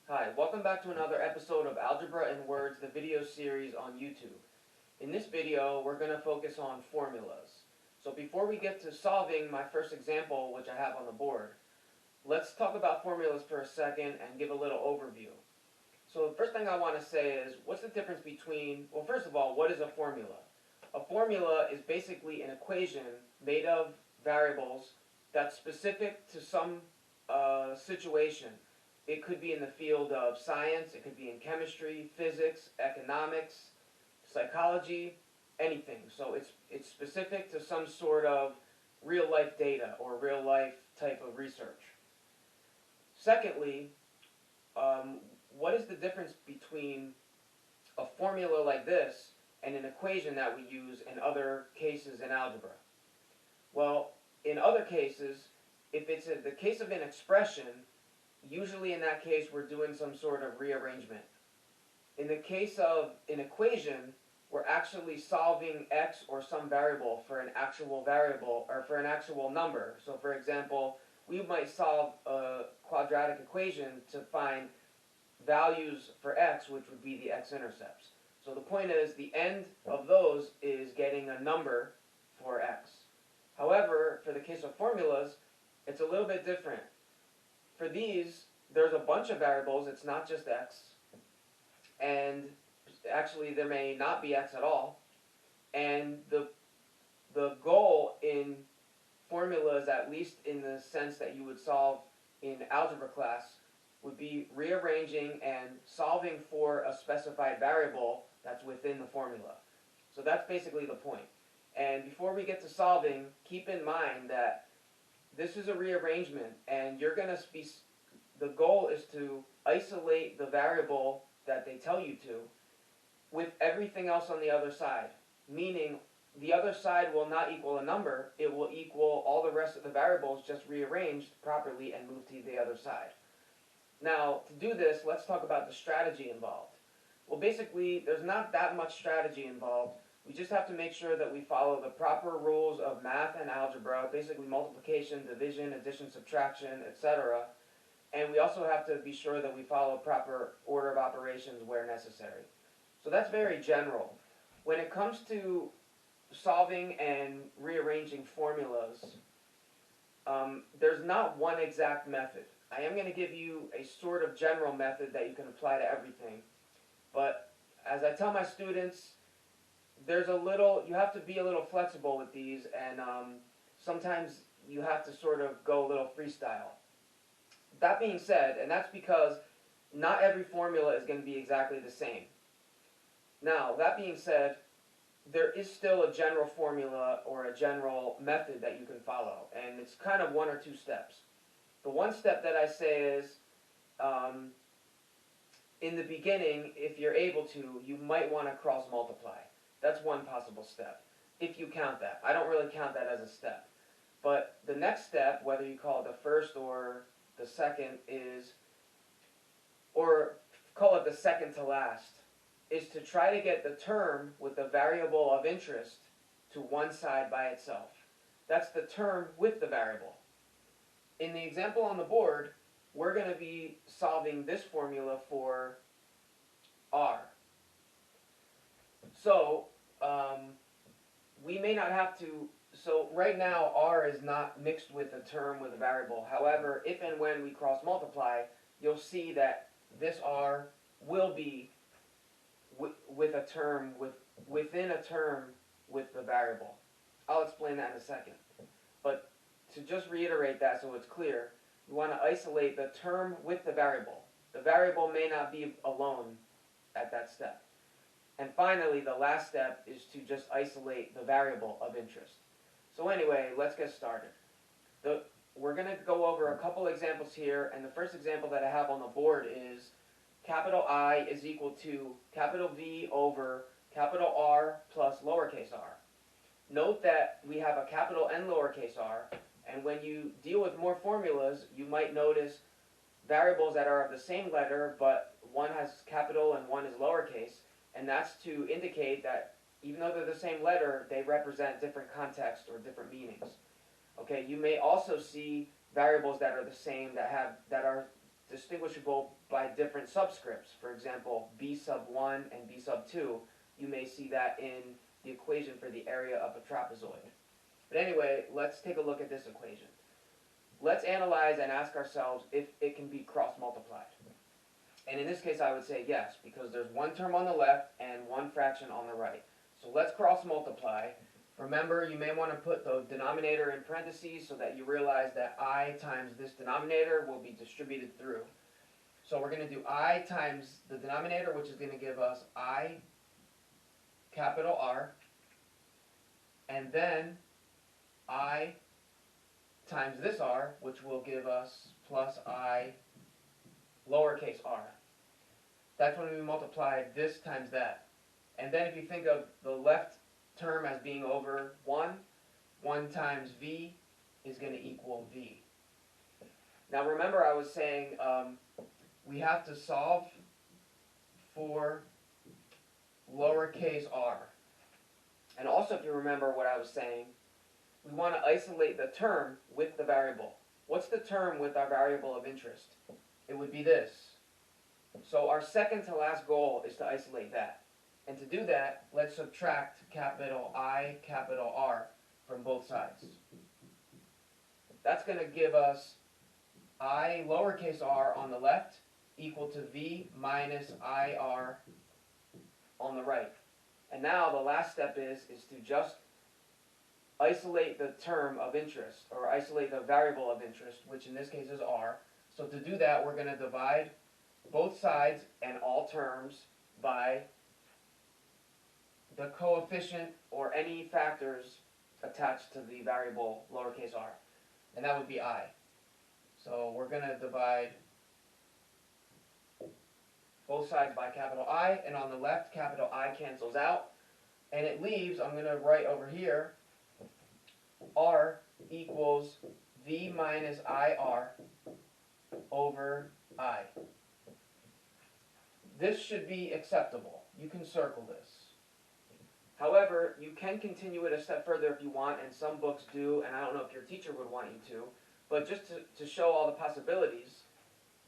Hi, welcome back to another episode of Algebra in Words, the video series on YouTube. In this video, we're going to focus on formulas. So before we get to solving my first example, which I have on the board, let's talk about formulas for a second and give a little overview. So the first thing I want to say is, what's the difference between, well, first of all, what is a formula? A formula is basically an equation made of variables that's specific to some situation. It could be in the field of science, it could be in chemistry, physics, economics, psychology, anything. So it's specific to some sort of real life data or real life type of research. Secondly, what is the difference between a formula like this and an equation that we use in other cases in algebra? Well, in other cases, if it's the case of an expression, usually in that case we're doing some sort of rearrangement. In the case of an equation, we're actually solving x or some variable for an actual variable or for an actual number. So for example, we might solve a quadratic equation to find values for x, which would be the x-intercepts. So the point is, the end of those is getting a number for x. However, for the case of formulas, it's a little bit different. For these, there's a bunch of variables, it's not just x, and actually there may not be x at all, and the goal in formulas, at least in the sense that you would solve in algebra class, would be rearranging and solving for a specified variable that's within the formula. So that's basically the point. And before we get to solving, keep in mind that this is a rearrangement, and you're going to be, the goal is to isolate the variable that they tell you to with everything else on the other side. Meaning, the other side will not equal a number, it will equal all the rest of the variables just rearranged properly and moved to the other side. Now, to do this, let's talk about the strategy involved. Well, basically, there's not that much strategy involved. We just have to make sure that we follow the proper rules of math and algebra, basically multiplication, division, addition, subtraction, etc. And we also have to be sure that we follow proper order of operations where necessary. So that's very general. When it comes to solving and rearranging formulas, there's not one exact method. I am going to give you a sort of general method that you can apply to everything. But as I tell my students, you have to be a little flexible with these, and sometimes you have to sort of go a little freestyle. That being said, and that's because not every formula is going to be exactly the same. Now, that being said, there is still a general formula or a general method that you can follow, and it's kind of one or two steps. The one step that I say is, in the beginning, if you're able to, you might want to cross multiply. That's one possible step, if you count that. I don't really count that as a step. But the next step, whether you call it the first or the second, is, or call it the second to last, is to try to get the term with the variable of interest to one side by itself. That's the term with the variable. In the example on the board, we're going to be solving this formula for r. So, we may not have to, so right now r is not mixed with a term with a variable. However, if and when we cross multiply, you'll see that this r will be with a term, within a term with the variable. I'll explain that in a second. But to just reiterate that so it's clear, you want to isolate the term with the variable. The variable may not be alone at that step. And finally, the last step is to just isolate the variable of interest. So anyway, let's get started. We're going to go over a couple examples here, and the first example that I have on the board is capital I is equal to capital V over capital R plus lowercase r. Note that we have a capital N lowercase r, and when you deal with more formulas, you might notice variables that are of the same letter, but one has capital and one is lowercase, and that's to indicate that even though they're the same letter, they represent different context or different meanings. Okay, you may also see variables that are the same, that are distinguishable by different subscripts. For example, b sub 1 and b sub 2, you may see that in the equation for the area of a trapezoid. But anyway, let's take a look at this equation. Let's analyze and ask ourselves if it can be cross-multiplied. And in this case, I would say yes, because there's one term on the left and one fraction on the right. So let's cross-multiply. Remember, you may want to put the denominator in parentheses so that you realize that I times this denominator will be distributed through. So we're going to do I times the denominator, which is going to give us I capital R, and then I times this R, which will give us plus I lowercase r. That's when we multiply this times that. And then if you think of the left term as being over 1, 1 times v is going to equal v. Now remember, I was saying we have to solve for lowercase r. And also, if you remember what I was saying, we want to isolate the term with the variable. What's the term with our variable of interest? It would be this. So our second to last goal is to isolate that. And to do that, let's subtract capital I, capital R from both sides. That's going to give us I lowercase r on the left equal to v minus IR on the right. And now the last step is to just isolate the term of interest, or isolate the variable of interest, which in this case is r. So to do that, we're going to divide both sides and all terms by the coefficient or any factors attached to the variable lowercase r. And that would be I. So we're going to divide both sides by capital I, and on the left, capital I cancels out. And it leaves, I'm going to write over here, R equals V minus IR over I. This should be acceptable. You can circle this. However, you can continue it a step further if you want, and some books do, and I don't know if your teacher would want you to, but just to show all the possibilities,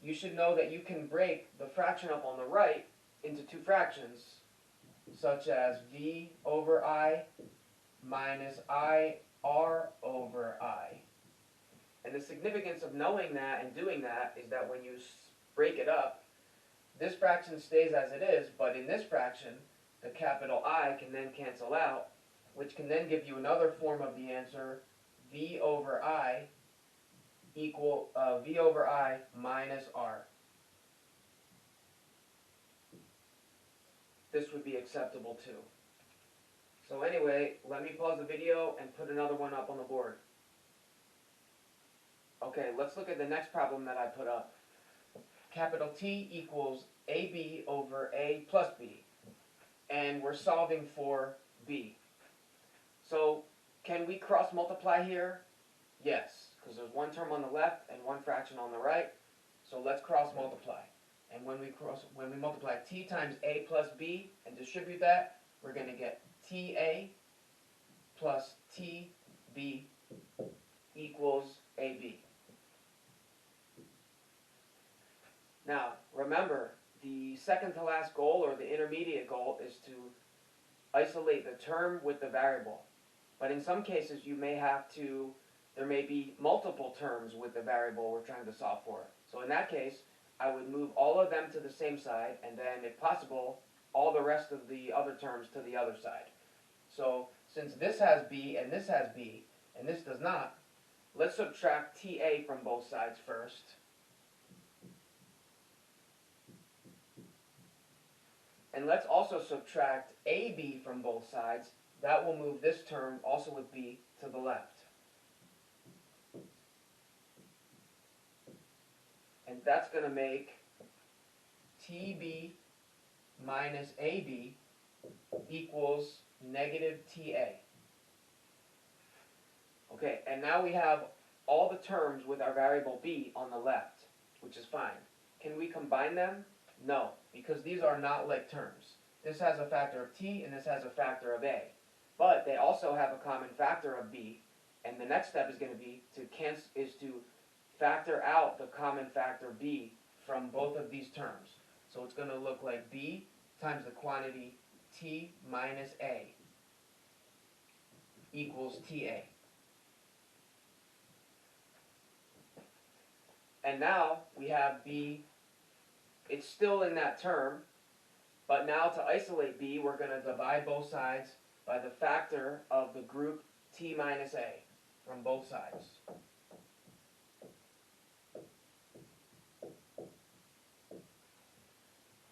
you should know that you can break the fraction up on the right into two fractions, such as V over I minus IR over I. And the significance of knowing that and doing that is that when you break it up, this fraction stays as it is, but in this fraction, the capital I can then cancel out, which can then give you another form of the answer, V over I equal V over I minus R. This would be acceptable too. So anyway, let me pause the video and put another one up on the board. Okay, let's look at the next problem that I put up. Capital T equals AB over A plus B. And we're solving for B. So can we cross multiply here? Yes, because there's one term on the left and one fraction on the right. So let's cross multiply. And when we multiply T times A plus B and distribute that, we're going to get TA plus TB equals AB. Now, remember, the second to last goal, or the intermediate goal, is to isolate the term with the variable. But in some cases, there may be multiple terms with the variable we're trying to solve for. So in that case, I would move all of them to the same side, and then, if possible, all the rest of the other terms to the other side. So since this has B, and this has B, and this does not, let's subtract TA from both sides first. And let's also subtract AB from both sides. That will move this term, also with B, to the left. And that's going to make TB minus AB equals negative TA. Okay, and now we have all the terms with our variable B on the left, which is fine. Can we combine them? No, because these are not like terms. This has a factor of T and this has a factor of A. But they also have a common factor of B, and the next step is going to be to factor out the common factor B from both of these terms. So it's going to look like b times the quantity t minus a equals ta. And now we have b, it's still in that term, but now to isolate b, we're going to divide both sides by the factor of the group t minus a from both sides.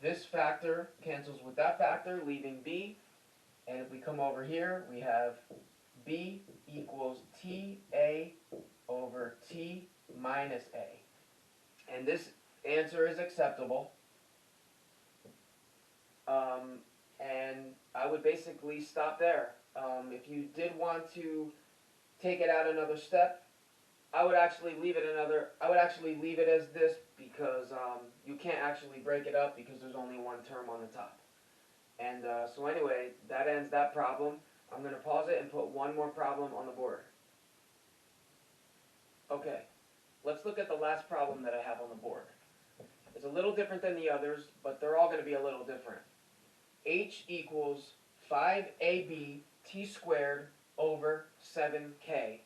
This factor cancels with that factor, leaving b. And if we come over here, we have b equals ta over t minus a. And this answer is acceptable. And I would basically stop there. If you did want to take it out another step, I would actually leave it as this, because you can't actually break it up because there's only one term on the top. And so anyway, that ends that problem. I'm going to pause it and put one more problem on the board. Okay, let's look at the last problem that I have on the board. It's a little different than the others, but they're all going to be a little different. H equals 5ab t squared over 7k.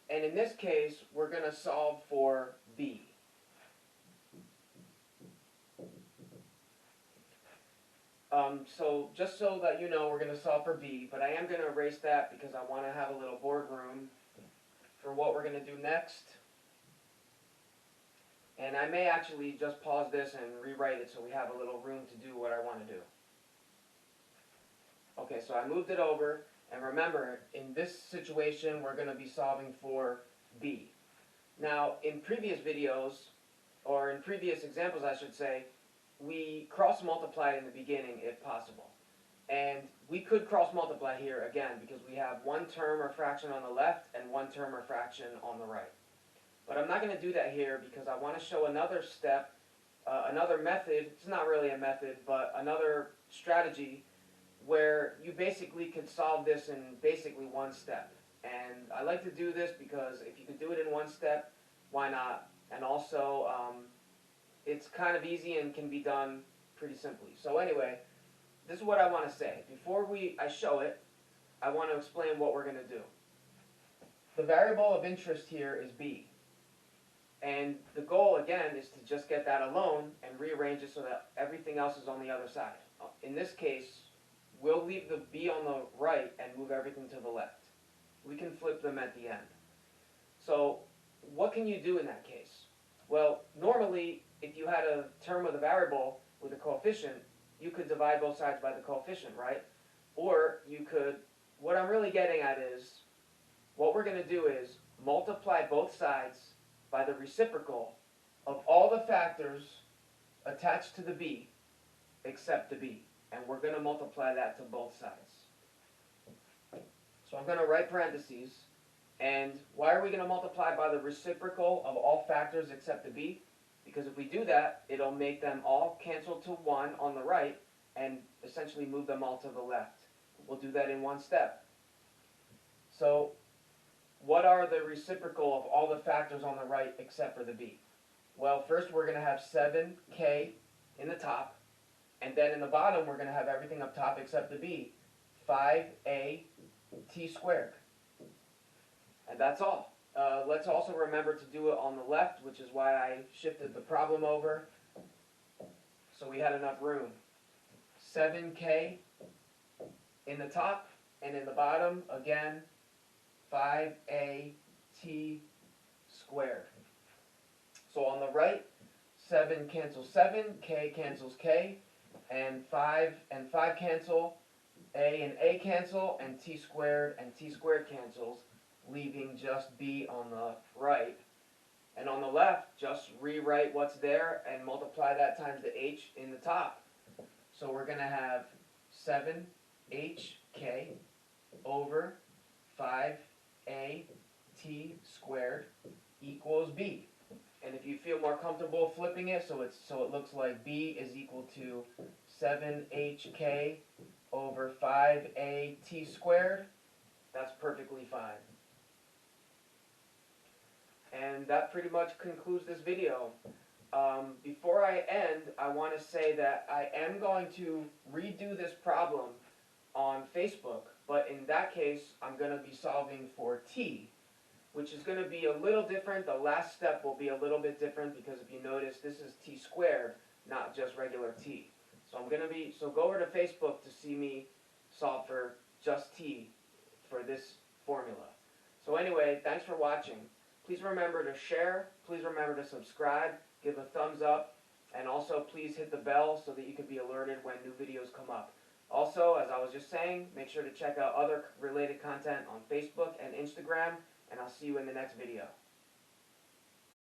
And in this case, we're going to solve for b. So just so that you know, we're going to solve for b, but I am going to erase that because I want to have a little board room for what we're going to do next. And I may actually just pause this and rewrite it so we have a little room to do what I want to do. Okay, so I moved it over, and remember, in this situation, we're going to be solving for b. Now, in previous videos, or in previous examples, I should say, we cross-multiplied in the beginning, if possible. And we could cross-multiply here again, because we have one term or fraction on the left and one term or fraction on the right. But I'm not going to do that here because I want to show another step, another method. It's not really a method, but another strategy where you basically could solve this in basically one step. And I like to do this because if you could do it in one step, why not? And also, it's kind of easy and can be done pretty simply. So anyway, this is what I want to say. Before I show it, I want to explain what we're going to do. The variable of interest here is b. And the goal, again, is to just get that alone and rearrange it so that everything else is on the other side. In this case, we'll leave the b on the right and move everything to the left. We can flip them at the end. So what can you do in that case? Well, normally, if you had a term with a variable with a coefficient, you could divide both sides by the coefficient, right? Or you could, what I'm really getting at is, what we're going to do is multiply both sides by the reciprocal of all the factors attached to the b except the b. And we're going to multiply that to both sides. So I'm going to write parentheses. And why are we going to multiply by the reciprocal of all factors except the b? Because if we do that, it'll make them all cancel to 1 on the right and essentially move them all to the left. We'll do that in one step. So what are the reciprocal of all the factors on the right except for the b? Well, first we're going to have 7k in the top. And then in the bottom, we're going to have everything up top except the b, 5a t squared. And that's all. Let's also remember to do it on the left, which is why I shifted the problem over, so we had enough room. 7k in the top, and in the bottom, again, 5a t squared. So on the right, 7 cancels 7, k cancels k, and 5 cancel, a cancel, and t squared cancels, leaving just b on the right. And on the left, just rewrite what's there and multiply that times the h in the top. So we're going to have 7hk over 5a t squared equals b. And if you feel more comfortable flipping it so it looks like b is equal to 7hk over 5a t squared, that's perfectly fine. And that pretty much concludes this video. before I end, I want to say that I am going to redo this problem on Facebook, but in that case, I'm going to be solving for t, which is going to be a little different. The last step will be a little bit different because if you notice, this is t squared, not just regular t. So go over to Facebook to see me solve for just t for this formula. So anyway, thanks for watching. Please remember to share, please remember to subscribe, give a thumbs up, and also please hit the bell so that you can be alerted when new videos come up. Also, as I was just saying, make sure to check out other related content on Facebook and Instagram, and I'll see you in the next video.